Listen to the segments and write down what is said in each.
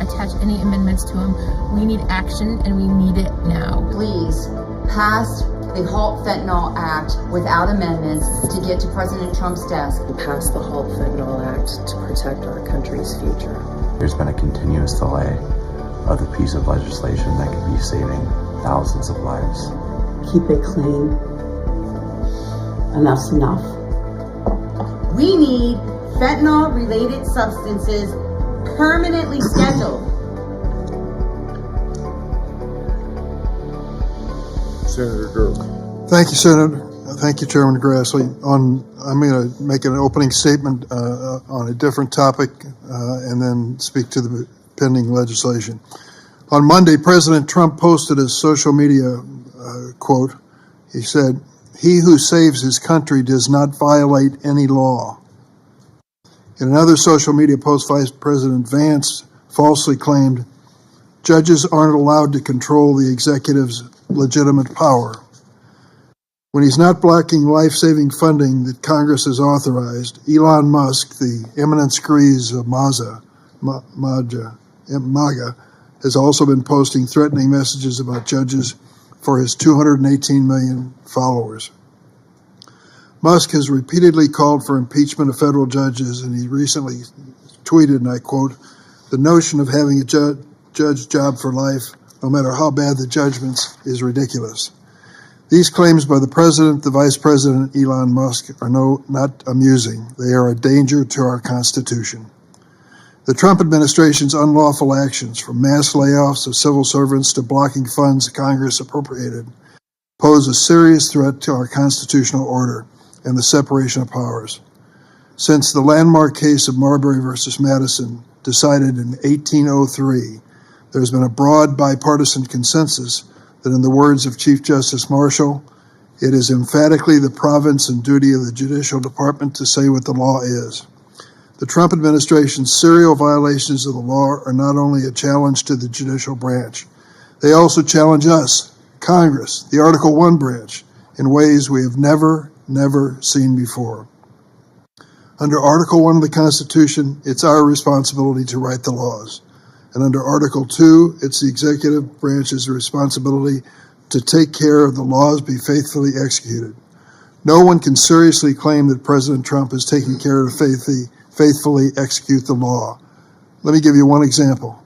attach any amendments to them. We need action, and we need it now. Please pass the Halt Fentanyl Act without amendments to get to President Trump's desk. Pass the Halt Fentanyl Act to protect our country's future. There's been a continuous delay of the piece of legislation that could be saving thousands of lives. Keep it clean. Enough's enough. We need fentanyl-related substances permanently scheduled. Senator Durham. Thank you, Senator. Thank you, Chairman Grassley. I'm going to make an opening statement on a different topic and then speak to the pending legislation. On Monday, President Trump posted a social media quote. He said, "He who saves his country does not violate any law." In another social media post, Vice President Vance falsely claimed, "Judges aren't allowed to control the executive's legitimate power." When he's not blocking life-saving funding that Congress has authorized, Elon Musk, the eminent screez of MAGA, has also been posting threatening messages about judges for his 218 million followers. Musk has repeatedly called for impeachment of federal judges, and he recently tweeted, and I quote, "The notion of having a judge job for life, no matter how bad the judgments, is ridiculous." These claims by the President, the Vice President, Elon Musk, are not amusing. They are a danger to our Constitution. The Trump administration's unlawful actions, from mass layoffs of civil servants to blocking funds Congress appropriated, pose a serious threat to our constitutional order and the separation of powers. Since the landmark case of Marbury versus Madison, decided in 1803, there's been a broad bipartisan consensus that, in the words of Chief Justice Marshall, it is emphatically the province and duty of the Judicial Department to say what the law is. The Trump administration's serial violations of the law are not only a challenge to the judicial branch, they also challenge us, Congress, the Article 1 branch, in ways we have never seen before. Under Article 1 of the Constitution, it's our responsibility to write the laws. And under Article 2, it's the executive branch's responsibility to take care of the laws be faithfully executed. No one can seriously claim that President Trump is taking care to faithfully execute the law. Let me give you one example.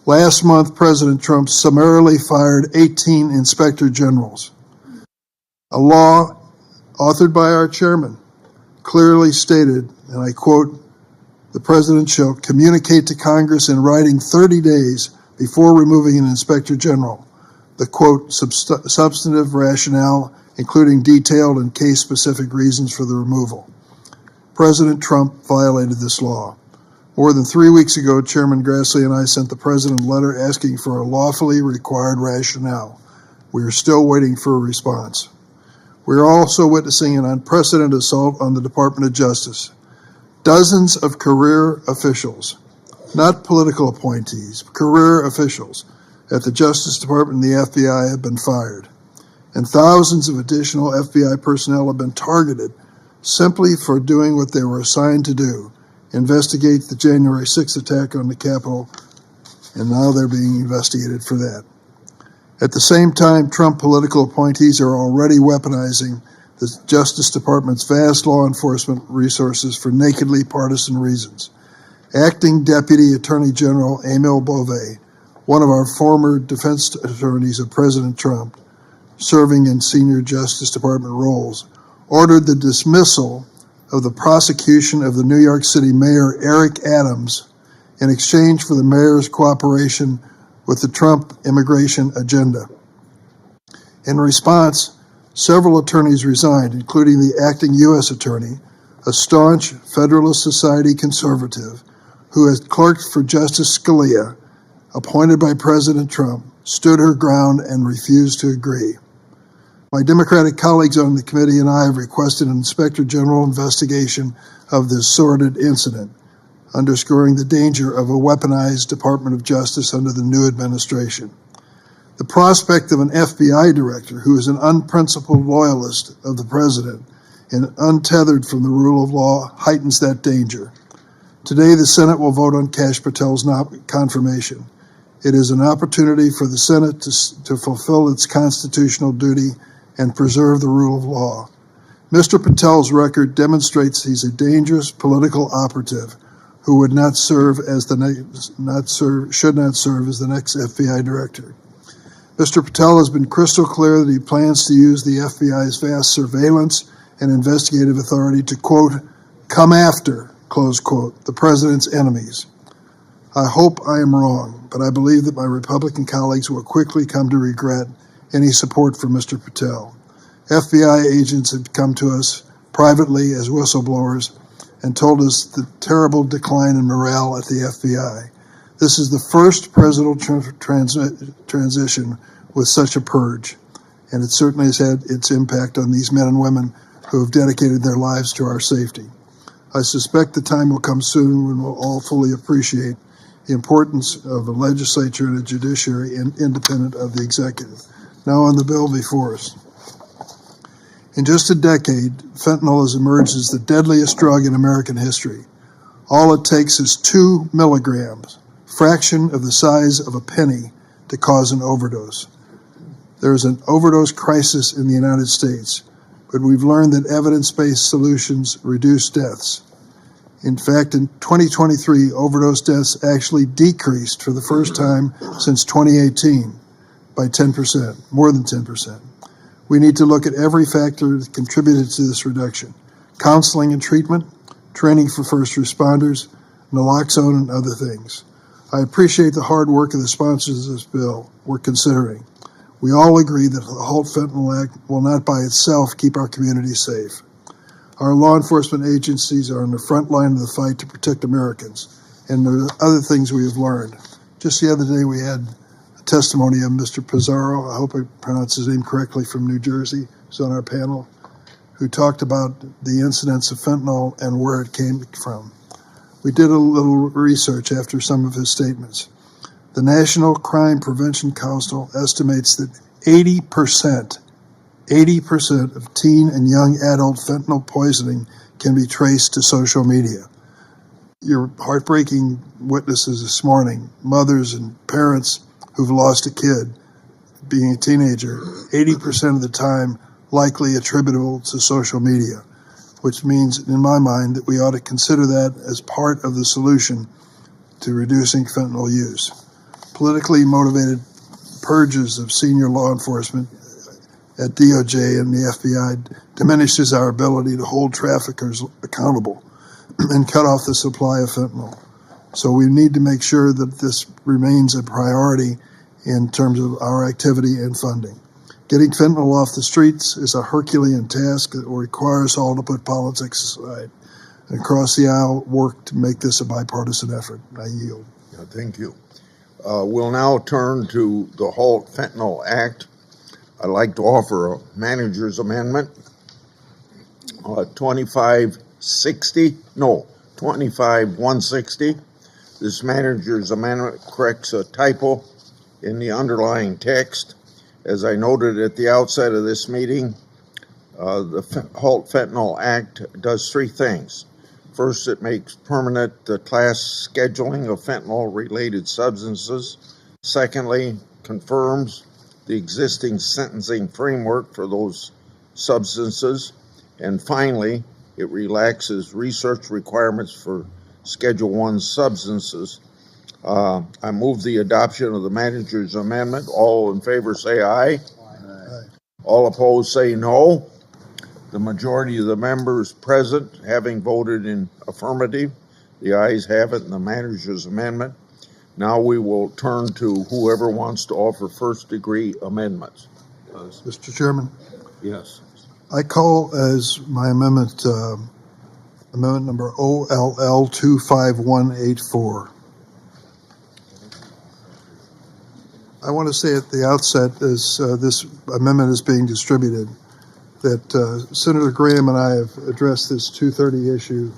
Last month, President Trump summarily fired 18 inspector generals. A law authored by our chairman clearly stated, and I quote, "The President shall communicate to Congress in writing 30 days before removing an inspector general the, quote, substantive rationale, including detailed and case-specific reasons for the removal." President Trump violated this law. More than 3 weeks ago, Chairman Grassley and I sent the President a letter asking for a lawfully required rationale. We are still waiting for a response. We are also witnessing an unprecedented assault on the Department of Justice. Dozens of career officials, not political appointees, career officials at the Justice Department and the FBI have been fired, and thousands of additional FBI personnel have been targeted simply for doing what they were assigned to do, investigate the January 6th attack on the Capitol, and now they're being investigated for that. At the same time, Trump political appointees are already weaponizing the Justice Department's vast law enforcement resources for nakedly partisan reasons. Acting Deputy Attorney General Emil Bove, one of our former defense attorneys of President Trump, serving in senior Justice Department roles, ordered the dismissal of the prosecution of the New York City Mayor Eric Adams in exchange for the mayor's cooperation with the Trump immigration agenda. In response, several attorneys resigned, including the acting U.S. attorney, a staunch Federalist Society conservative who has clerked for Justice Scalia, appointed by President Trump, stood her ground and refused to agree. My Democratic colleagues on the committee and I have requested an Inspector General investigation of this sordid incident, underscoring the danger of a weaponized Department of Justice under the new administration. The prospect of an FBI director who is an unprincipled loyalist of the president and untethered from the rule of law heightens that danger. Today, the Senate will vote on Kash Patel's confirmation. It is an opportunity for the Senate to fulfill its constitutional duty and preserve the rule of law. Mr. Patel's record demonstrates he's a dangerous political operative who would not serve as should not serve as the next FBI director. Mr. Patel has been crystal clear that he plans to use the FBI's vast surveillance and investigative authority to, quote, come after, close quote, the president's enemies. I hope I am wrong, but I believe that my Republican colleagues will quickly come to regret any support for Mr. Patel. FBI agents have come to us privately as whistleblowers and told us the terrible decline in morale at the FBI. This is the first presidential transition with such a purge, and it certainly has had its impact on these men and women who have dedicated their lives to our safety. I suspect the time will come soon when we'll all fully appreciate the importance of a legislature and a judiciary independent of the executive. Now on the bill before us. In just a decade, fentanyl has emerged as the deadliest drug in American history. All it takes is 2 milligrams, fraction of the size of a penny, to cause an overdose. There is an overdose crisis in the United States, but we've learned that evidence-based solutions reduce deaths. In fact, in 2023, overdose deaths actually decreased for the first time since 2018 by 10%, more than 10%. We need to look at every factor that contributed to this reduction: counseling and treatment, training for first responders, naloxone, and other things. I appreciate the hard work of the sponsors of this bill we're considering. We all agree that the Halt Fentanyl Act will not by itself keep our communities safe. Our law enforcement agencies are on the front line of the fight to protect Americans, and there are other things we have learned. Just the other day we had a testimony of Mr. Pizarro, I hope I pronounced his name correctly, from New Jersey, who's on our panel, who talked about the incidence of fentanyl and where it came from. We did a little research after some of his statements. The National Crime Prevention Council estimates that 80% of teen and young adult fentanyl poisoning can be traced to social media. Your heartbreaking witnesses this morning, mothers and parents who've lost a kid being a teenager, 80% of the time likely attributable to social media, which means, in my mind, that we ought to consider that as part of the solution to reducing fentanyl use. Politically motivated purges of senior law enforcement at DOJ and the FBI diminishes our ability to hold traffickers accountable and cut off the supply of fentanyl. So we need to make sure that this remains a priority in terms of our activity and funding. Getting fentanyl off the streets is a Herculean task that will require us all to put politics aside and across the aisle work to make this a bipartisan effort. I yield. Yeah, thank you. We'll now turn to the Halt Fentanyl Act. I'd like to offer a manager's amendment, 25160. This manager's amendment corrects a typo in the underlying text. As I noted at the outset of this meeting, the Halt Fentanyl Act does 3 things. First, it makes permanent the class scheduling of fentanyl-related substances. Secondly, confirms the existing sentencing framework for those substances. And finally, it relaxes research requirements for Schedule I substances. I move the adoption of the manager's amendment. All in favor say aye. Aye. All opposed say no. The majority of the members present having voted in affirmative, the ayes have it in the manager's amendment. Now we will turn to whoever wants to offer first-degree amendments. Mr. Chairman, Yes. I call as my amendment amendment number OLL 25184. I want to say at the outset, as this amendment is being distributed, that Senator Graham and I have addressed this 230 issue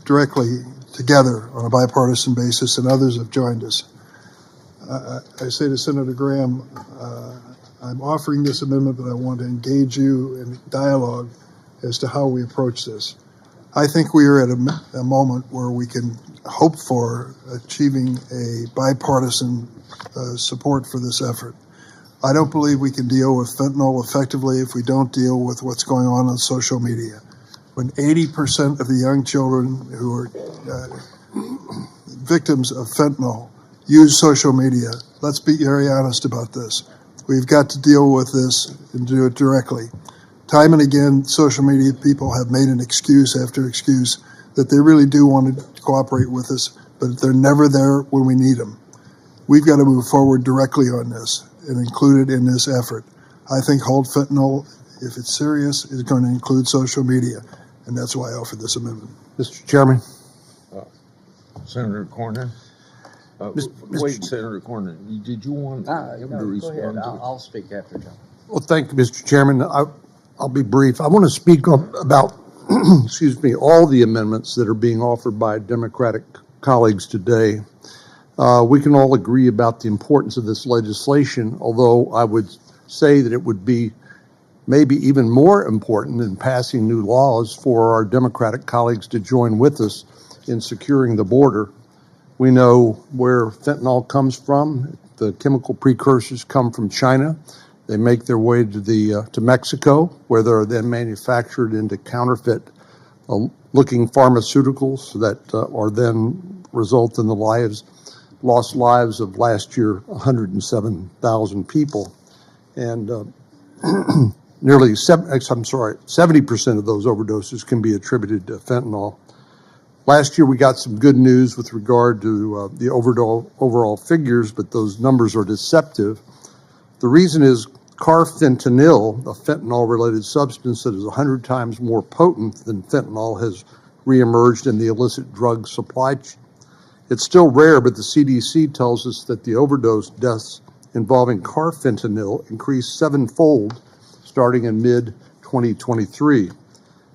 directly together on a bipartisan basis, and others have joined us. I say to Senator Graham, I'm offering this amendment, but I want to engage you in dialogue as to how we approach this. I think we are at a moment where we can hope for achieving a bipartisan support for this effort. I don't believe we can deal with fentanyl effectively if we don't deal with what's going on social media. When 80% of the young children who are victims of fentanyl use social media, let's be very honest about this. We've got to deal with this and do it directly. Time and again, social media people have made an excuse after excuse that they really do want to cooperate with us, but they're never there when we need them. We've got to move forward directly on this and include it in this effort. I think Halt Fentanyl, if it's serious, is going to include social media, and that's why I offered this amendment. Mr. Chairman. Senator Cornyn. Wait, Senator Cornyn, did you want him to respond to it? I'll speak after John. Well, thank you, Mr. Chairman. I'll be brief. I want to speak about, excuse me, all the amendments that are being offered by Democratic colleagues today. We can all agree about the importance of this legislation, although I would say that it would be maybe even more important than passing new laws for our Democratic colleagues to join with us in securing the border. We know where fentanyl comes from. The chemical precursors come from China. They make their way to Mexico, where they're then manufactured into counterfeit looking pharmaceuticals that are then result in the lost lives of last year 107,000 people, and nearly 70% of those overdoses can be attributed to fentanyl. Last year, we got some good news with regard to the overall figures, but those numbers are deceptive. The reason is carfentanil, a fentanyl-related substance that is 100 times more potent than fentanyl, has reemerged in the illicit drug supply chain. It's still rare, but the CDC tells us that the overdose deaths involving carfentanil increased 7-fold starting in mid-2023.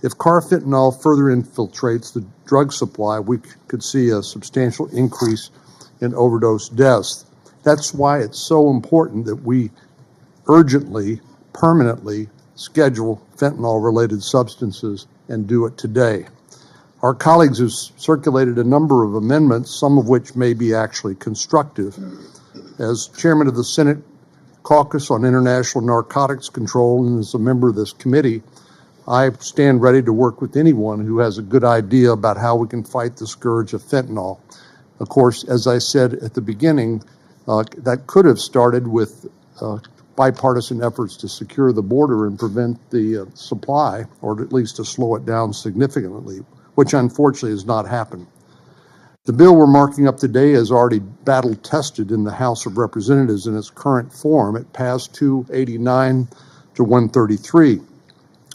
If carfentanil further infiltrates the drug supply, we could see a substantial increase in overdose deaths. That's why it's so important that we urgently, permanently schedule fentanyl-related substances and do it today. Our colleagues have circulated a number of amendments, some of which may be actually constructive. As chairman of the Senate Caucus on International Narcotics Control and as a member of this committee, I stand ready to work with anyone who has a good idea about how we can fight the scourge of fentanyl. Of course, as I said at the beginning, that could have started with bipartisan efforts to secure the border and prevent the supply, or at least to slow it down significantly, which unfortunately has not happened. The bill we're marking up today is already battle tested in the House of Representatives in its current form. It passed 289 to 133.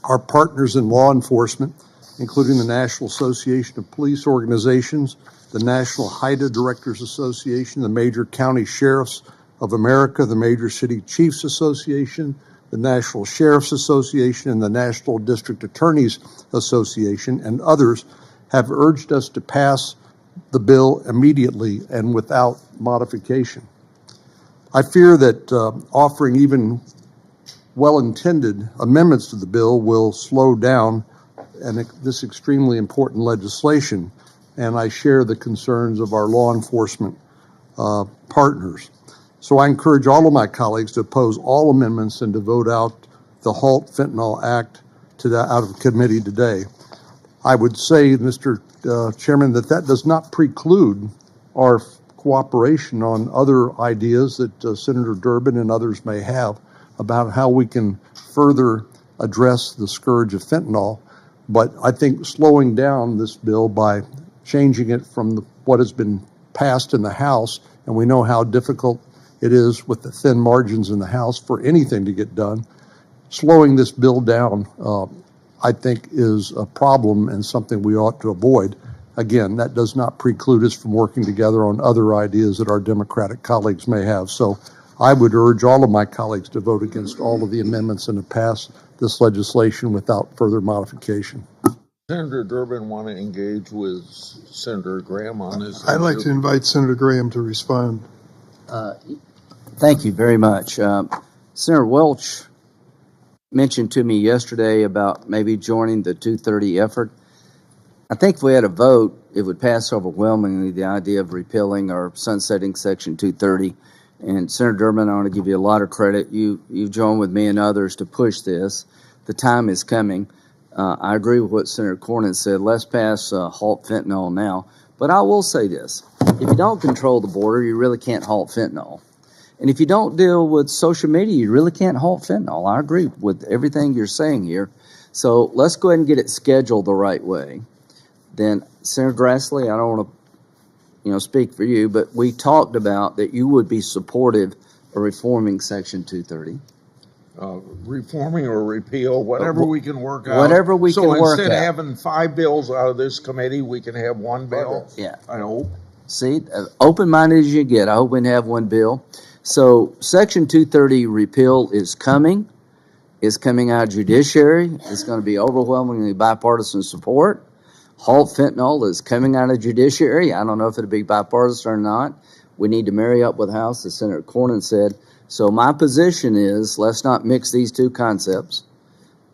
Our partners in law enforcement, including the National Association of Police Organizations, the National HIDA Directors Association, the Major County Sheriffs of America, the Major City Chiefs Association, the National Sheriffs Association, and the National District Attorneys Association, and others have urged us to pass the bill immediately and without modification. I fear that offering even well-intended amendments to the bill will slow down this extremely important legislation, and I share the concerns of our law enforcement partners. So I encourage all of my colleagues to oppose all amendments and to vote out the Halt Fentanyl Act out of committee today. I would say, Mr. Chairman, that does not preclude our cooperation on other ideas that Senator Durbin and others may have about how we can further address the scourge of fentanyl. But I think slowing down this bill by changing it from what has been passed in the House, and we know how difficult it is with the thin margins in the House for anything to get done, slowing this bill down, I think, is a problem and something we ought to avoid. Again, that does not preclude us from working together on other ideas that our Democratic colleagues may have. So I would urge all of my colleagues to vote against all of the amendments and to pass this legislation without further modification. Senator Durbin want to engage with Senator Graham on this? I'd like to invite Senator Graham to respond. Thank you very much. Senator Welch mentioned to me yesterday about maybe joining the 230 effort. I think if we had a vote, it would pass overwhelmingly the idea of repealing or sunsetting Section 230. And Senator Durbin, I want to give you a lot of credit. You've joined with me and others to push this. The time is coming. I agree with what Senator Cornyn said. Let's pass halt fentanyl now. But I will say this. If you don't control the border, you really can't halt fentanyl. And if you don't deal with social media, you really can't halt fentanyl. I agree with everything you're saying here. So let's go ahead and get it scheduled the right way. Then, Senator Grassley, I don't want to, speak for you, but we talked about that you would be supportive of reforming Section 230. Reforming or repeal, whatever we can work out. Whatever we can work out. So instead of having 5 bills out of this committee, we can have 1 bill? Yeah. I hope. See, open-minded as you get. I hope we can have 1 bill. So Section 230 repeal is coming. It's coming out of judiciary. It's going to be overwhelmingly bipartisan support. Halt fentanyl is coming out of judiciary. I don't know if it'll be bipartisan or not. We need to marry up with the House, as Senator Cornyn said. So my position is, let's not mix these two concepts.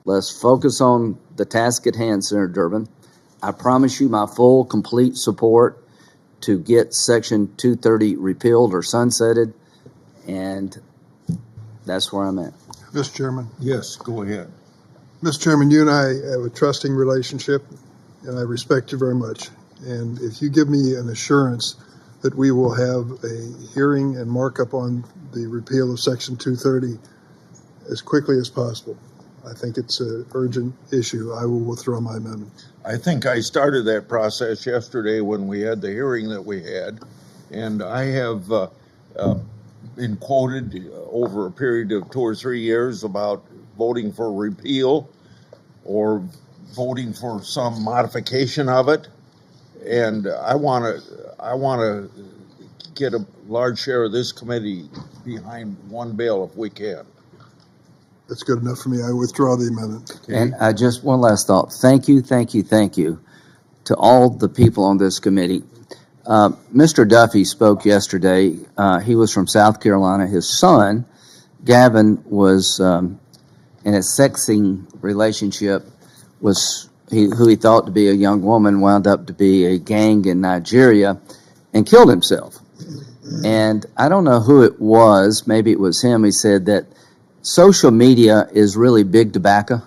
Let's focus on the task at hand, Senator Durbin. I promise you my full, complete support to get Section 230 repealed or sunsetted, and that's where I'm at. Mr. Chairman. Yes, go ahead. Mr. Chairman, you and I have a trusting relationship, and I respect you very much. And if you give me an assurance that we will have a hearing and markup on the repeal of Section 230 as quickly as possible, I think it's an urgent issue. I will withdraw my amendment. I think I started that process yesterday when we had the hearing that we had, and I have been quoted over a period of 2 or 3 years about voting for repeal or voting for some modification of it, and I want to get a large share of this committee behind 1 bill if we can. That's good enough for me. I withdraw the amendment. Okay. And I just one last thought. Thank you to all the people on this committee. Mr. Duffy spoke yesterday. He was from South Carolina. His son, Gavin, was in a sexting relationship who he thought to be a young woman, wound up to be a gang in Nigeria, and killed himself. And I don't know who it was. Maybe it was him. He said that social media is really big tobacco.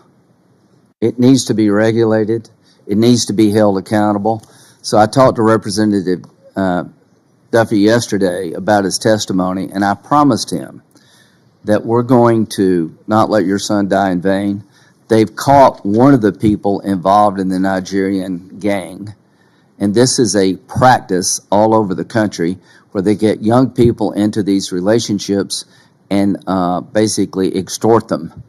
It needs to be regulated. It needs to be held accountable. So I talked to Representative Duffy yesterday about his testimony, and I promised him that we're going to not let your son die in vain. They've caught one of the people involved in the Nigerian gang, and this is a practice all over the country where they get young people into these relationships and basically extort them.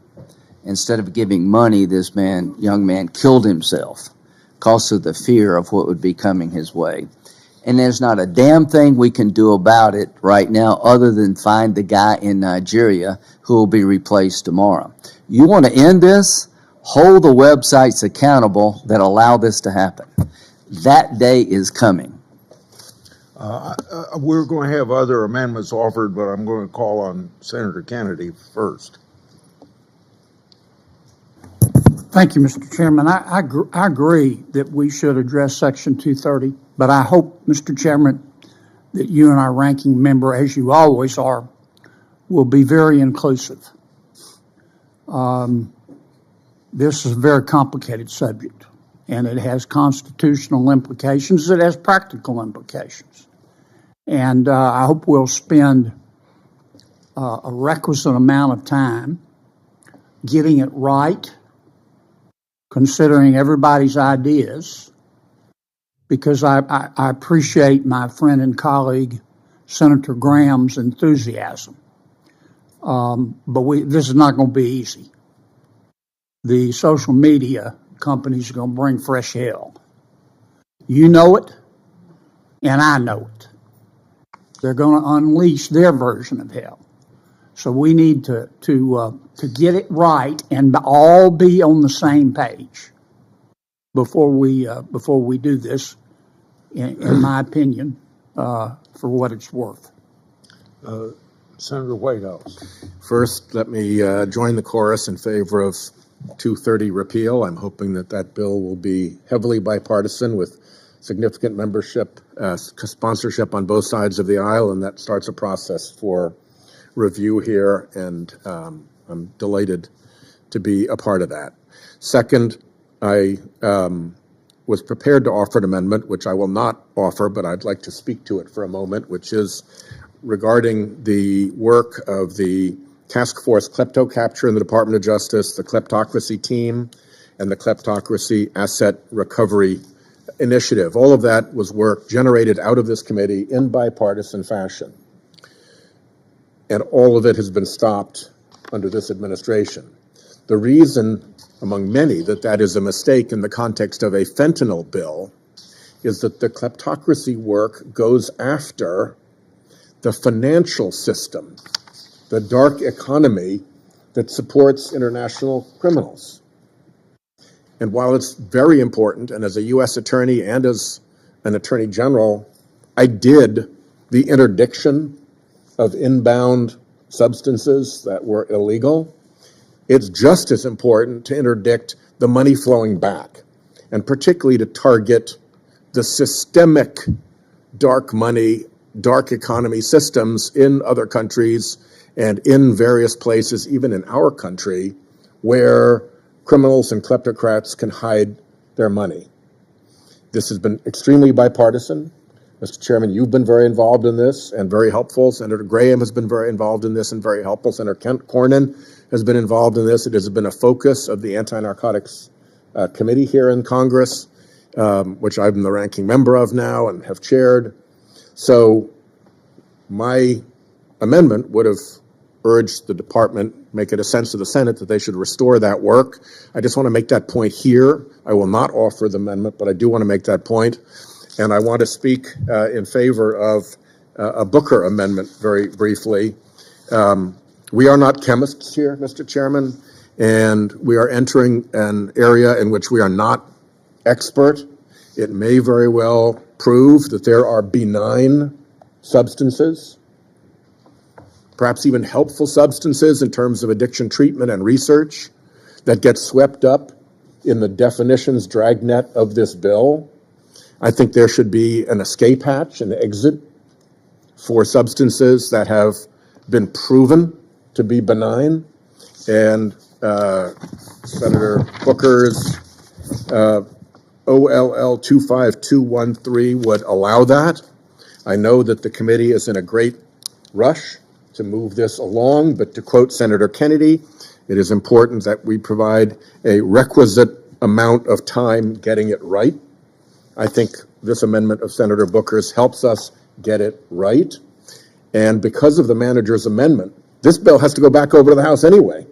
Instead of giving money, this young man killed himself because of the fear of what would be coming his way. And there's not a damn thing we can do about it right now other than find the guy in Nigeria who will be replaced tomorrow. You want to end this? Hold the websites accountable that allow this to happen. That day is coming. We're going to have other amendments offered, but I'm going to call on Senator Kennedy first. Thank you, Mr. Chairman. I agree that we should address Section 230, but I hope, Mr. Chairman, that you and our ranking member, as you always are, will be very inclusive. This is a very complicated subject, and it has constitutional implications. It has practical implications. And I hope we'll spend a requisite amount of time getting it right, considering everybody's ideas, because I appreciate my friend and colleague, Senator Graham's enthusiasm. But this is not going to be easy. The social media companies are going to bring fresh hell. You know it, and I know it. They're going to unleash their version of hell. So we need to get it right and all be on the same page before we do this. In my opinion, for what it's worth. Senator Whitehouse. First, let me join the chorus in favor of 230 repeal. I'm hoping that that bill will be heavily bipartisan with significant membership, sponsorship on both sides of the aisle, and that starts a process for review here, and I'm delighted to be a part of that. Second, I was prepared to offer an amendment, which I will not offer, but I'd like to speak to it for a moment, which is regarding the work of the Task Force Klepto Capture in the Department of Justice, the Kleptocracy Team, and the Kleptocracy Asset Recovery Initiative. All of that was work generated out of this committee in bipartisan fashion. And all of it has been stopped under this administration. The reason, among many, that that is a mistake in the context of a fentanyl bill is that the kleptocracy work goes after the financial system, the dark economy that supports international criminals. And while it's very important, and as a U.S. attorney and as an attorney general, I did the interdiction of inbound substances that were illegal, it's just as important to interdict the money flowing back, and particularly to target the systemic dark money, dark economy systems in other countries and in various places, even in our country, where criminals and kleptocrats can hide their money. This has been extremely bipartisan. Mr. Chairman, you've been very involved in this and very helpful. Senator Graham has been very involved in this and very helpful. Senator Kent Cornyn has been involved in this. It has been a focus of the Anti-Narcotics Committee here in Congress, which I'm the ranking member of now and have chaired. So my amendment would have urged the department, make it a sense of the Senate that they should restore that work. I just want to make that point here. I will not offer the amendment, but I do want to make that point. And I want to speak in favor of a Booker amendment very briefly. We are not chemists here, Mr. Chairman, and we are entering an area in which we are not expert. It may very well prove that there are benign substances, perhaps even helpful substances in terms of addiction treatment and research, that get swept up in the definitions dragnet of this bill. I think there should be an escape hatch, an exit for substances that have been proven to be benign. And Senator Booker's OLL 25213 would allow that. I know that the committee is in a great rush to move this along, but to quote Senator Kennedy, it is important that we provide a requisite amount of time getting it right. I think this amendment of Senator Booker's helps us get it right. And because of the manager's amendment, this bill has to go back over to the House anyway.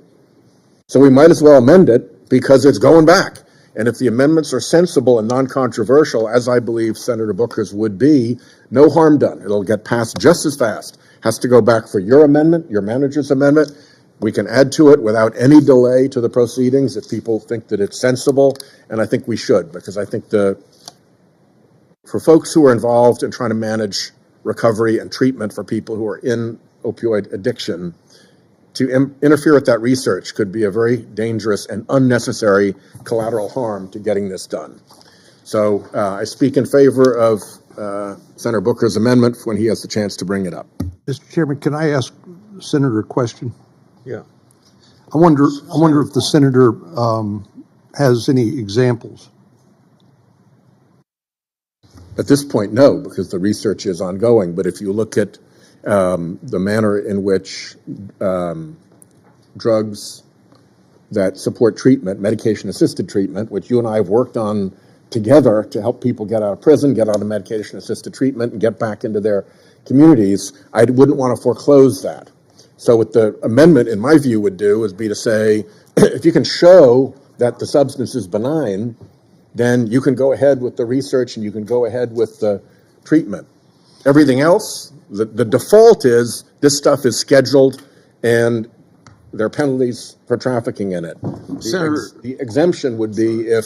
So we might as well amend it because it's going back. And if the amendments are sensible and non-controversial, as I believe Senator Booker's would be, no harm done. It'll get passed just as fast. Has to go back for your amendment, your manager's amendment. We can add to it without any delay to the proceedings if people think that it's sensible. And I think we should, because I think for folks who are involved in trying to manage recovery and treatment for people who are in opioid addiction, to interfere with that research could be a very dangerous and unnecessary collateral harm to getting this done. So I speak in favor of Senator Booker's amendment when he has the chance to bring it up. Mr. Chairman, can I ask Senator a question? Yeah. I wonder if the senator has any examples. At this point, no, because the research is ongoing. But if you look at the manner in which drugs that support treatment, medication-assisted treatment, which you and I have worked on together to help people get out of prison, get out of medication-assisted treatment, and get back into their communities, I wouldn't want to foreclose that. So what the amendment, in my view, would do is be to say, if you can show that the substance is benign, then you can go ahead with the research and you can go ahead with the treatment. Everything else, the default is this stuff is scheduled and there are penalties for trafficking in it. The exemption would be if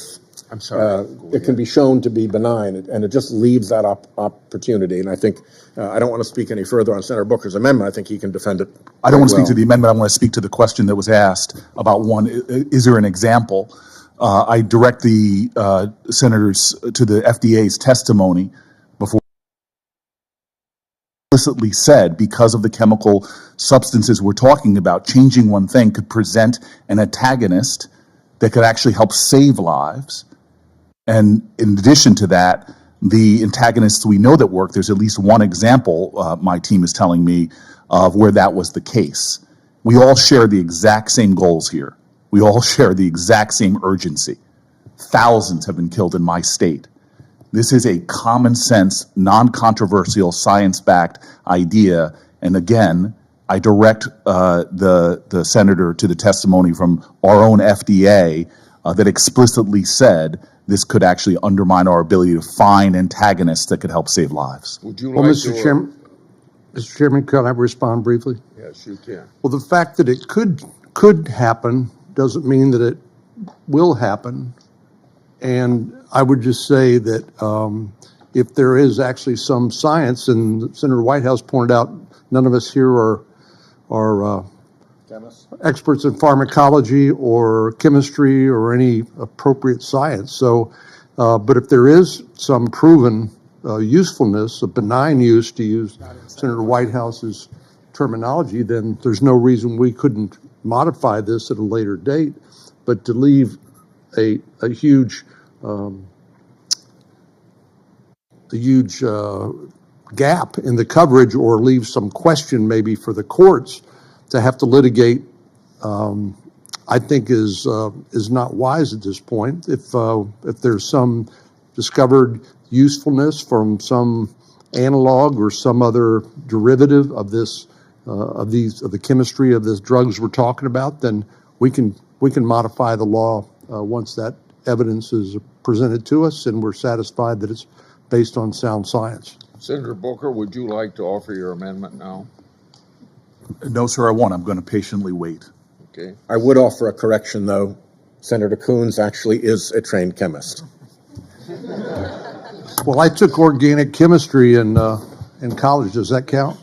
I'm sorry. It can be shown to be benign, and it just leaves that opportunity. And I think I don't want to speak any further on Senator Booker's amendment. I think he can defend it. I don't want to speak to the amendment. I want to speak to the question that was asked about one. Is there an example? I direct the senators to the FDA's testimony before explicitly said, because of the chemical substances we're talking about, changing one thing could present an antagonist that could actually help save lives. And in addition to that, the antagonists we know that work, there's at least one example, my team is telling me, of where that was the case. We all share the exact same goals here. We all share the exact same urgency. Thousands have been killed in my state. This is a common sense, non-controversial, science-backed idea. And again, I direct the senator to the testimony from our own FDA that explicitly said this could actually undermine our ability to find antagonists that could help save lives. Would you Well, like Mr. to? Chairman, can I respond briefly? Yes, you can. Well, the fact that it could happen doesn't mean that it will happen. And I would just say that if there is actually some science, and Senator Whitehouse pointed out, none of us here are experts in pharmacology or chemistry or any appropriate science. So, but if there is some proven usefulness, a benign use, to use Senator Whitehouse's terminology, then there's no reason we couldn't modify this at a later date. But to leave a huge gap in the coverage, or leave some question maybe for the courts to have to litigate, I think is not wise at this point. If there's some discovered usefulness from some analog or some other derivative of this of the chemistry of this drugs we're talking about, then we can modify the law once that evidence is presented to us and we're satisfied that it's based on sound science. Senator Booker, would you like to offer your amendment now? No, sir, I won't. I'm going to patiently wait. Okay. I would offer a correction, though. Senator Coons actually is a trained chemist. Well, I took organic chemistry in college. Does that count?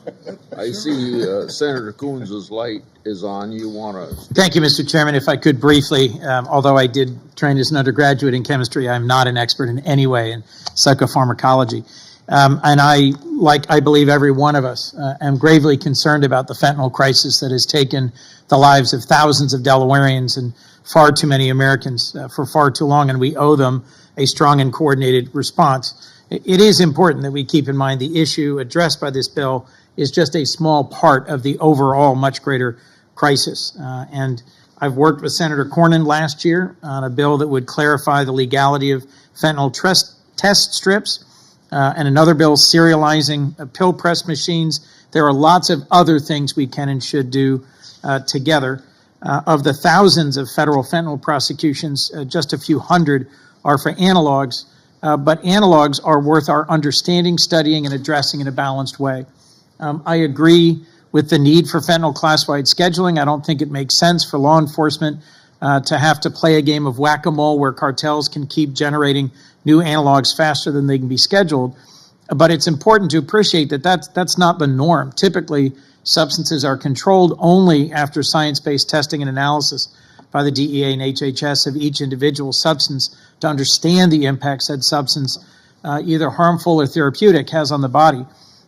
I see Senator Coons' light is on. You want to? Thank you, Mr. Chairman. If I could briefly, although I did train as an undergraduate in chemistry, I'm not an expert in any way in psychopharmacology. And I believe every one of us, am gravely concerned about the fentanyl crisis that has taken the lives of thousands of Delawareans and far too many Americans for far too long, and we owe them a strong and coordinated response. It is important that we keep in mind the issue addressed by this bill is just a small part of the overall much greater crisis. And I've worked with Senator Cornyn last year on a bill that would clarify the legality of fentanyl test strips, and another bill serializing pill press machines. There are lots of other things we can and should do together. Of the thousands of federal fentanyl prosecutions, just a few hundred are for analogs, but analogs are worth our understanding, studying, and addressing in a balanced way. I agree with the need for fentanyl class-wide scheduling. I don't think it makes sense for law enforcement to have to play a game of whack-a-mole where cartels can keep generating new analogs faster than they can be scheduled. But it's important to appreciate that that's not the norm. Typically, substances are controlled only after science-based testing and analysis by the DEA and HHS of each individual substance to understand the impact said substance, either harmful or therapeutic, has on the body.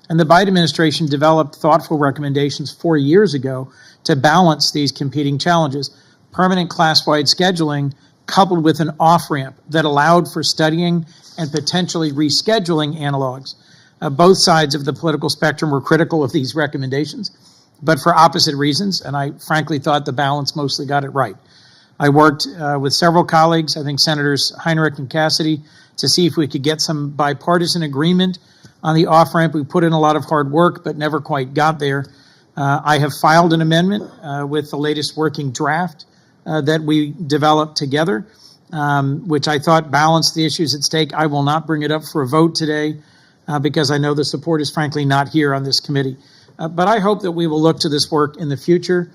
And the Biden administration developed thoughtful recommendations 4 years ago to balance these competing challenges. Permanent class-wide scheduling coupled with an off-ramp that allowed for studying and potentially rescheduling analogs. Both sides of the political spectrum were critical of these recommendations, but for opposite reasons, and I frankly thought the balance mostly got it right. I worked with several colleagues, I think Senators Heinrich and Cassidy, to see if we could get some bipartisan agreement on the off-ramp. We put in a lot of hard work, but never quite got there. I have filed an amendment with the latest working draft that we developed together, which I thought balanced the issues at stake. I will not bring it up for a vote today because I know the support is frankly not here on this committee. But I hope that we will look to this work in the future.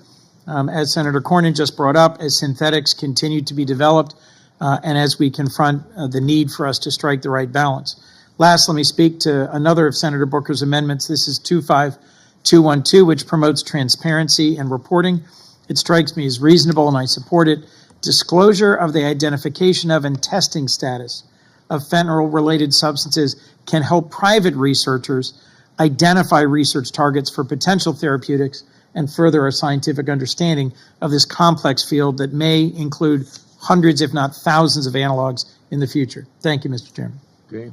As Senator Cornyn just brought up, as synthetics continue to be developed, and as we confront the need for us to strike the right balance. Last, let me speak to another of Senator Booker's amendments. This is 25212, which promotes transparency and reporting. It strikes me as reasonable, and I support it. Disclosure of the identification of and testing status of fentanyl-related substances can help private researchers identify research targets for potential therapeutics and further our scientific understanding of this complex field that may include hundreds, if not thousands, of analogs in the future. Thank you, Mr. Chairman. Okay.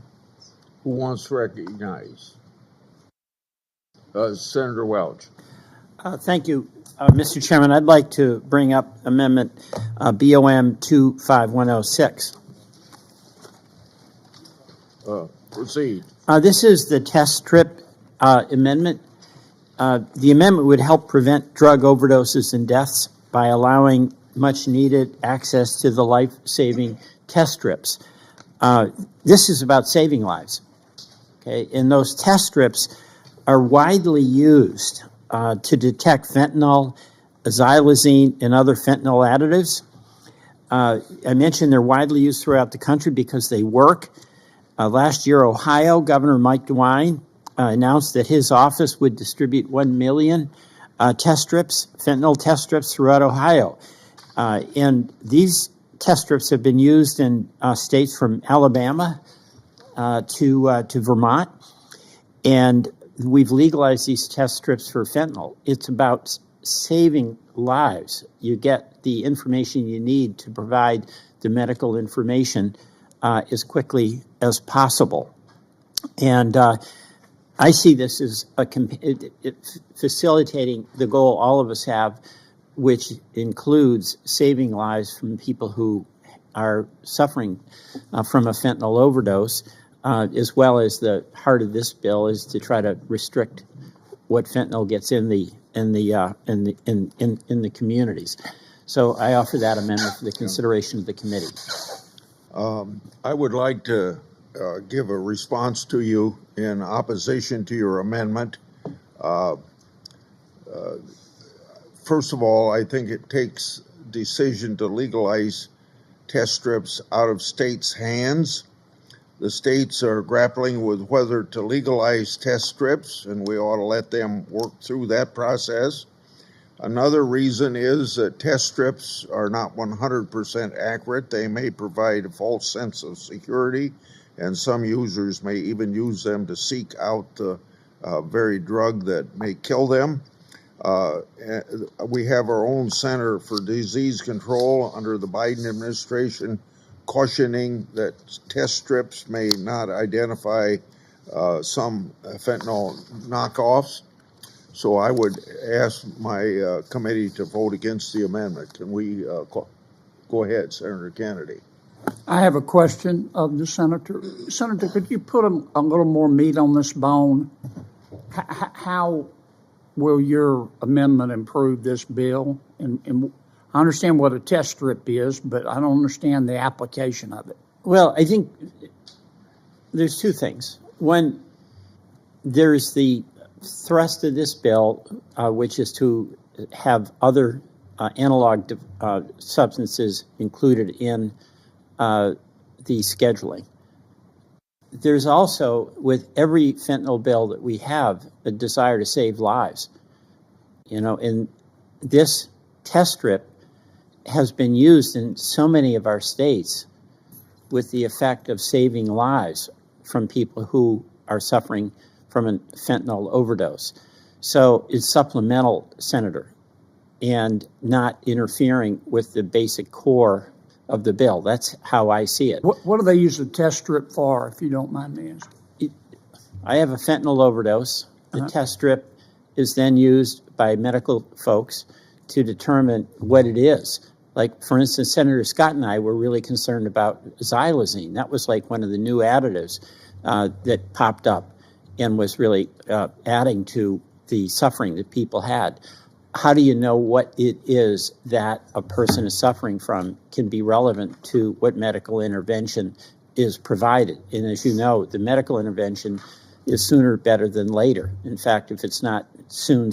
Who wants to recognize? Senator Welch. Thank you, Mr. Chairman. I'd like to bring up Amendment BOM 25106. Proceed. This is the test strip amendment. The amendment would help prevent drug overdoses and deaths by allowing much needed access to the life-saving test strips. This is about saving lives. Okay, and those test strips are widely used to detect fentanyl, xylazine, and other fentanyl additives. I mentioned they're widely used throughout the country because they work. Last year, Ohio Governor Mike DeWine announced that his office would distribute 1 million test strips, fentanyl test strips throughout Ohio. And these test strips have been used in states from Alabama to Vermont. And we've legalized these test strips for fentanyl. It's about saving lives. You get the information you need to provide the medical information as quickly as possible. And I see this as facilitating the goal all of us have, which includes saving lives from people who are suffering from a fentanyl overdose, as well as the heart of this bill is to try to restrict what fentanyl gets in the communities. So I offer that amendment for the consideration of the committee. I would like to give a response to you in opposition to your amendment. First of all, I think it takes decision to legalize test strips out of states' hands. The states are grappling with whether to legalize test strips, and we ought to let them work through that process. Another reason is that test strips are not 100% accurate. They may provide a false sense of security, and some users may even use them to seek out the very drug that may kill them. We have our own Center for Disease Control under the Biden administration cautioning that test strips may not identify some fentanyl knockoffs. So I would ask my committee to vote against the amendment. Can we go ahead, Senator Kennedy? I have a question of the senator. Senator, could you put a little more meat on this bone? How will your amendment improve this bill? And I understand what a test strip is, but I don't understand the application of it. Well, I think there's two things. One, there's the thrust of this bill, which is to have other analog substances included in the scheduling. There's also, with every fentanyl bill that we have, a desire to save lives. You know, and this test strip has been used in so many of our states with the effect of saving lives from people who are suffering from a fentanyl overdose. So it's supplemental, Senator, and not interfering with the basic core of the bill. That's how I see it. What do they use the test strip for, if you don't mind me asking? I have a fentanyl overdose. The test strip is then used by medical folks to determine what it is. Like, for instance, Senator Scott and I were really concerned about xylazine. That was like one of the new additives that popped up and was really adding to the suffering that people had. How do you know what it is that a person is suffering from can be relevant to what medical intervention is provided? And as you know, the medical intervention is sooner better than later. In fact, if it's not soon,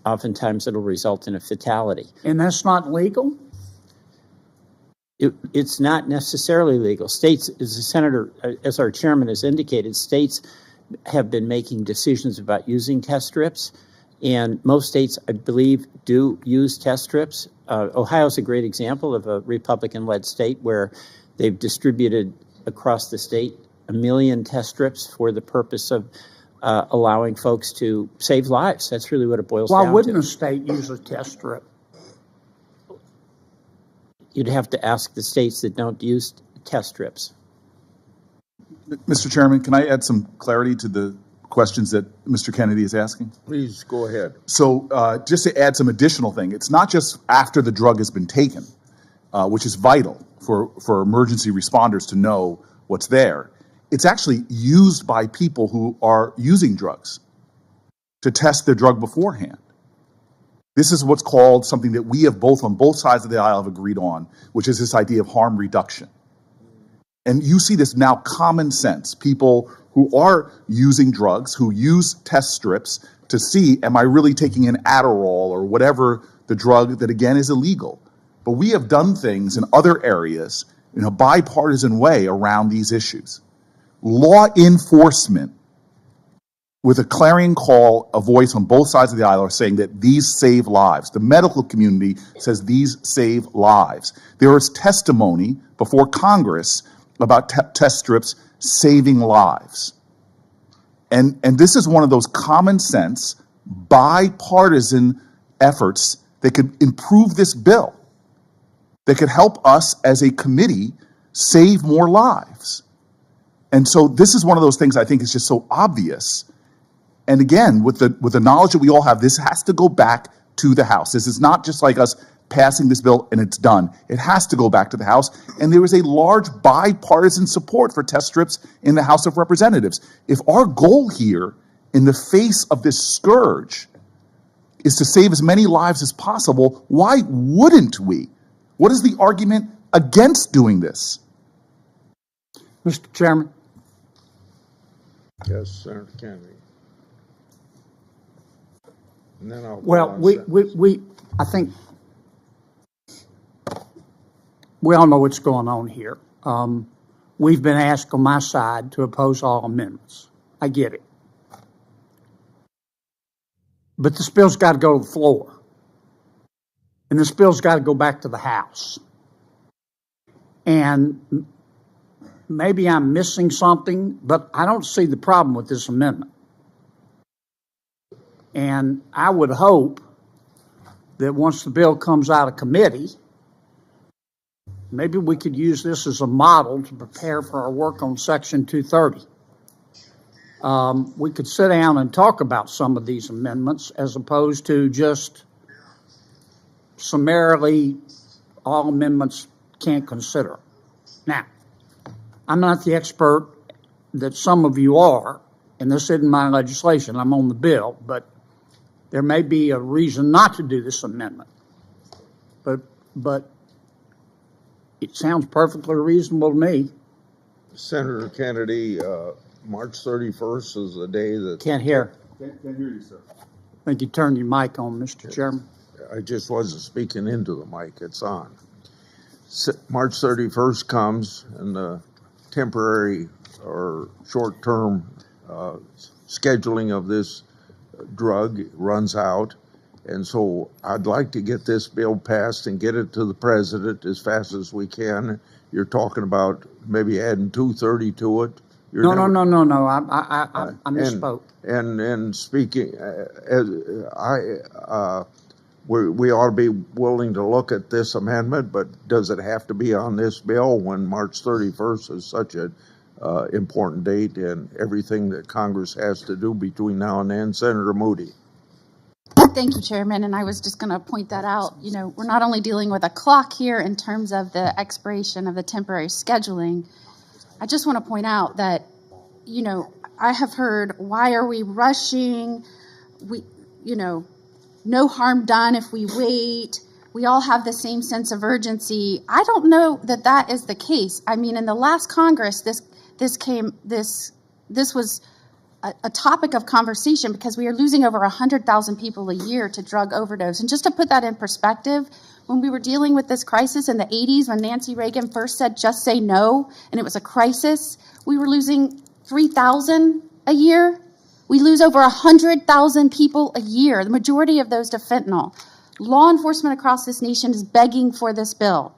oftentimes it'll result in a fatality. And that's not legal? it's not necessarily legal. States, as the senator, as our chairman has indicated, states have been making decisions about using test strips, and most states, I believe, do use test strips. Ohio's a great example of a Republican-led state where they've distributed across the state 1 million test strips for the purpose of allowing folks to save lives. That's really what it boils down to. Why wouldn't a state use a test strip? You'd have to ask the states that don't use test strips. Mr. Chairman, can I add some clarity to the questions that Mr. Kennedy is asking? Please go ahead. So just to add some additional thing, it's not just after the drug has been taken, which is vital for emergency responders to know what's there. It's actually used by people who are using drugs to test their drug beforehand. This is what's called something that we have on both sides of the aisle have agreed on, which is this idea of harm reduction. And you see this now common sense. People who are using drugs, who use test strips to see, am I really taking an Adderall or whatever the drug that, again, is illegal. But we have done things in other areas in a bipartisan way around these issues. Law enforcement, with a clarion call, a voice on both sides of the aisle, are saying that these save lives. The medical community says these save lives. There is testimony before Congress about test strips saving lives. And this is one of those common sense, bipartisan efforts that could improve this bill, that could help us as a committee save more lives. And so this is one of those things I think is just so obvious. And again, with the knowledge that we all have, this has to go back to the House. This is not just like us passing this bill and it's done. It has to go back to the House. And there is a large bipartisan support for test strips in the House of Representatives. If our goal here, in the face of this scourge, is to save as many lives as possible, why wouldn't we? What is the argument against doing this? Mr. Chairman? Yes, Senator Kennedy. And then I'll I think we all know what's going on here. We've been asked on my side to oppose all amendments. I get it. But this bill's got to go to the floor. And this bill's got to go back to the House. And maybe I'm missing something, but I don't see the problem with this amendment. And I would hope that once the bill comes out of committee, maybe we could use this as a model to prepare for our work on Section 230. We could sit down and talk about some of these amendments as opposed to just summarily all amendments can't consider. Now, I'm not the expert that some of you are, and this isn't my legislation. I'm on the bill, but there may be a reason not to do this amendment. But it sounds perfectly reasonable to me. Senator Kennedy, March 31st is the day that... Can't hear. Can't hear you, sir. I think you turned your mic on, Mr. Chairman. I just wasn't speaking into the mic. It's on. March 31st comes and the temporary or short-term scheduling of this drug runs out. And so I'd like to get this bill passed and get it to the president as fast as we can. You're talking about maybe adding 230 to it. No. I misspoke. And speaking, we ought to be willing to look at this amendment, but does it have to be on this bill when March 31st is such an important date and everything that Congress has to do between now and then? Senator Moody. Thank you, Chairman. And I was just going to point that out. You know, we're not only dealing with a clock here in terms of the expiration of the temporary scheduling. I just want to point out that, you know, I have heard, why are we rushing? No harm done if we wait. We all have the same sense of urgency. I don't know that that is the case. I mean, in the last Congress, this was a topic of conversation because we are losing over 100,000 people a year to drug overdose. And just to put that in perspective, when we were dealing with this crisis in the 80s, when Nancy Reagan first said, just say no, and it was a crisis, we were losing 3,000 a year. We lose over 100,000 people a year, the majority of those to fentanyl. Law enforcement across this nation is begging for this bill.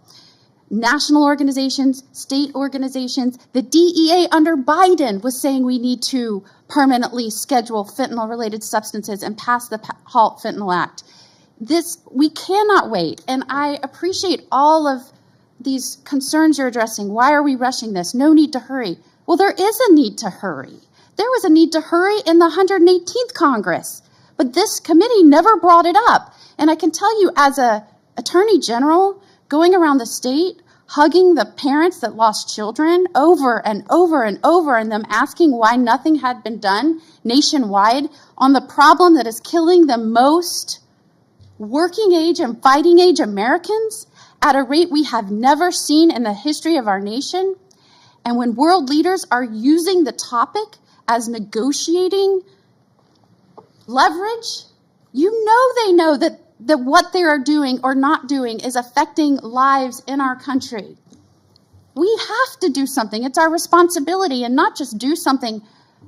National organizations, state organizations, the DEA under Biden was saying we need to permanently schedule fentanyl-related substances and pass the HALT Fentanyl Act. We cannot wait, and I appreciate all of these concerns you're addressing. Why are we rushing this? No need to hurry. Well, there is a need to hurry. There was a need to hurry in the 118th Congress, but this committee never brought it up. And I can tell you, as a attorney general, going around the state, hugging the parents that lost children over and over and over, and them asking why nothing had been done nationwide on the problem that is killing the most working age and fighting age Americans at a rate we have never seen in the history of our nation. And when world leaders are using the topic as negotiating leverage, you know they know that what they are doing or not doing is affecting lives in our country. We have to do something. It's our responsibility, and not just do something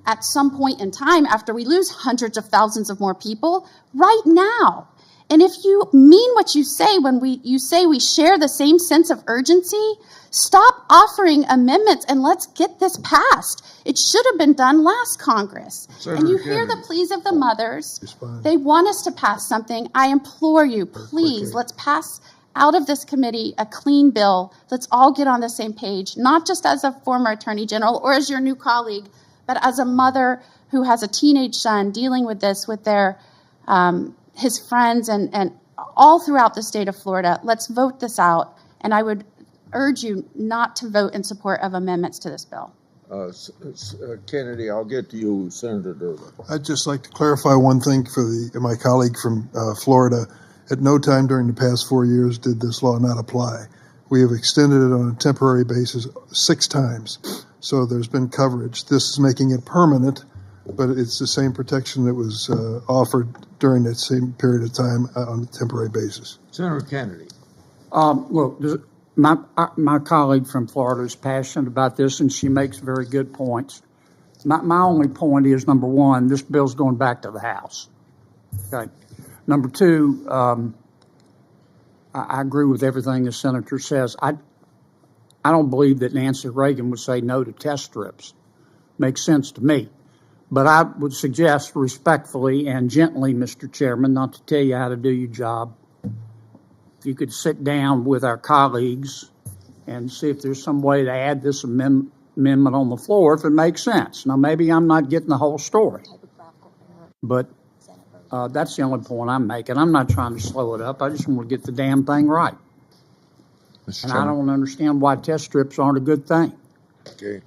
at some point in time after we lose hundreds of thousands of more people, right now. And if you mean what you say when you say we share the same sense of urgency, stop offering amendments and let's get this passed. It should have been done last Congress. And you hear the pleas of the mothers. They want us to pass something. I implore you, please, let's pass out of this committee a clean bill. Let's all get on the same page, not just as a former attorney general or as your new colleague, but as a mother who has a teenage son dealing with this with their his friends and all throughout the state of Florida. Let's vote this out, and I would urge you not to vote in support of amendments to this bill. Kennedy, I'll get to you, Senator Durbin. I'd just like to clarify one thing for my colleague from Florida. At no time during the past 4 years did this law not apply. We have extended it on a temporary basis 6 times, so there's been coverage. This is making it permanent, but it's the same protection that was offered during that same period of time on a temporary basis. Senator Kennedy. Look, my colleague from Florida is passionate about this, and she makes very good points. My only point is, number one, this bill's going back to the House. Okay. Number two, I agree with everything the senator says. I don't believe that Nancy Reagan would say no to test strips. Makes sense to me. But I would suggest respectfully and gently, Mr. Chairman, not to tell you how to do your job, you could sit down with our colleagues and see if there's some way to add this amendment on the floor if it makes sense. Now, maybe I'm not getting the whole story, but that's the only point I'm making. I'm not trying to slow it up. I just want to get the damn thing right. And I don't understand why test strips aren't a good thing. Okay.